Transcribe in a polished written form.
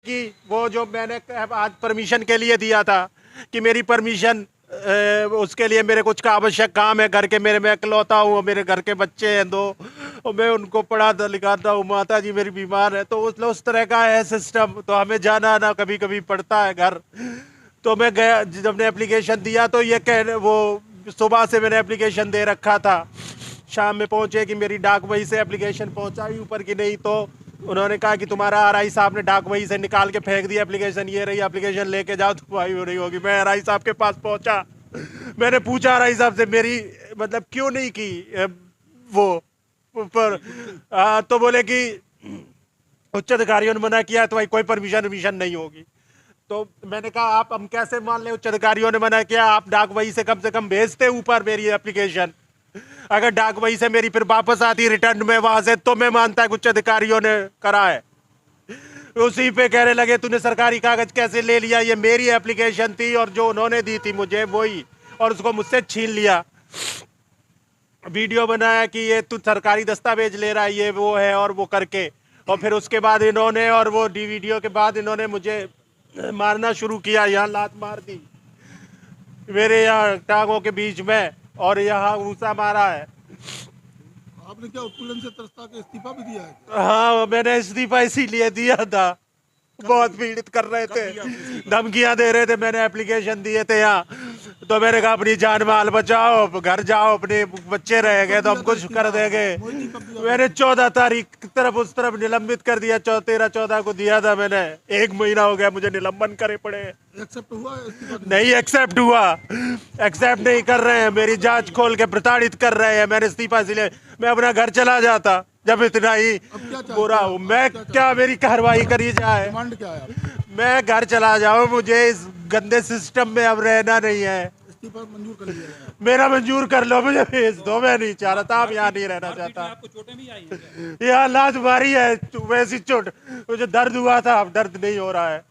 कि वो जो मैंने आज परमिशन के लिए दिया था कि मेरी परमिशन उसके लिए मेरे कुछ का आवश्यक काम है घर के, मेरे मैं इकलौता हूँ, मेरे घर के बच्चे हैं दो और मैं उनको पढ़ाता लिखाता हूँ, माता जी मेरी बीमार है, तो उस तरह का है सिस्टम, तो हमें जाना आना कभी कभी पड़ता है घर। तो मैं गया, जब ने एप्लीकेशन दिया तो ये कह वो सुबह से मैंने एप्लीकेशन दे रखा था, शाम में पहुंचे कि मेरी डाक वही से एप्लीकेशन पहुंचाई ऊपर की नहीं, तो उन्होंने कहा कि तुम्हारा आरआई साहब ने डाक वही से निकाल के फेंक दिया एप्लीकेशन, ये रही एप्लीकेशन लेके जाओ तुम्हारी हो रही होगी। मैं आरआई साहब के पास पहुंचा, मैंने पूछा आरआई साहब से मेरी मतलब क्यों नहीं की वो पर तो बोले कि उच्च अधिकारियों ने मना किया तो भाई कोई परमिशन नहीं होगी। तो मैंने कहा आप हम कैसे मान ले, उच्च अधिकारियों ने मना किया, आप डाक वही से कम भेजते ऊपर मेरी एप्लीकेशन, अगर डाक वही से मेरी फिर वापस आती रिटर्न में वहां से तो मैं मानता है उच्च अधिकारियों ने करा है। उसी पे कहने लगे तूने सरकारी कागज कैसे ले लिया, ये मेरी एप्लीकेशन थी और जो उन्होंने दी थी मुझे वही, और उसको मुझसे छीन लिया। वीडियो बनाया कि ये तू सरकारी दस्तावेज ले रहा है, ये वो है और वो करके, और फिर उसके बाद इन्होंने और वो वीडियो के बाद इन्होंने मुझे मारना शुरू किया, यहाँ लात मार दी मेरे यहाँ टांगों के बीच में और यहाँ घूसा मारा है। आपने क्या उत्पीड़न से त्रस्ता के इस्तीफा भी दिया है? हाँ मैंने इस्तीफा इसीलिए दिया था, बहुत पीड़ित कर रहे थे, धमकियां दे रहे थे, मैंने एप्लीकेशन दिए थे यहाँ, तो मैंने कहा अपनी जान माल बचाओ, घर जाओ, अपने बच्चे रह गए तो हम कुछ कर देंगे। मैंने 14 तारीख तरफ उस तरफ निलंबित कर दिया, 13-14 को दिया था मैंने, 1 महीना हो गया मुझे निलंबन करे पड़े। एक्सेप्ट हुआ इस्तीफा? नहीं एक्सेप्ट हुआ, एक्सेप्ट नहीं कर रहे हैं, मेरी जांच खोल के प्रताड़ित कर रहे हैं। मैंने इस्तीफा इसलिए, मैं अपना घर चला जाता जब इतना ही बुरा हूँ मैं, क्या मेरी कार्रवाई करी जाए, डिमांड क्या है आपकी? मैं घर चला जाऊँ, मुझे इस गंदे सिस्टम में अब रहना नहीं है, इस्तीफा मंजूर कर लिया जाए। मेरा मंजूर कर लो, मुझे भेज दो, मैं नहीं चाह रहा था अब यहाँ नहीं रहना चाहता। आपको चोटें भी आई हैं? यहाँ लात मारी है, वैसी चोट, मुझे दर्द हुआ था अब दर्द नहीं हो रहा है।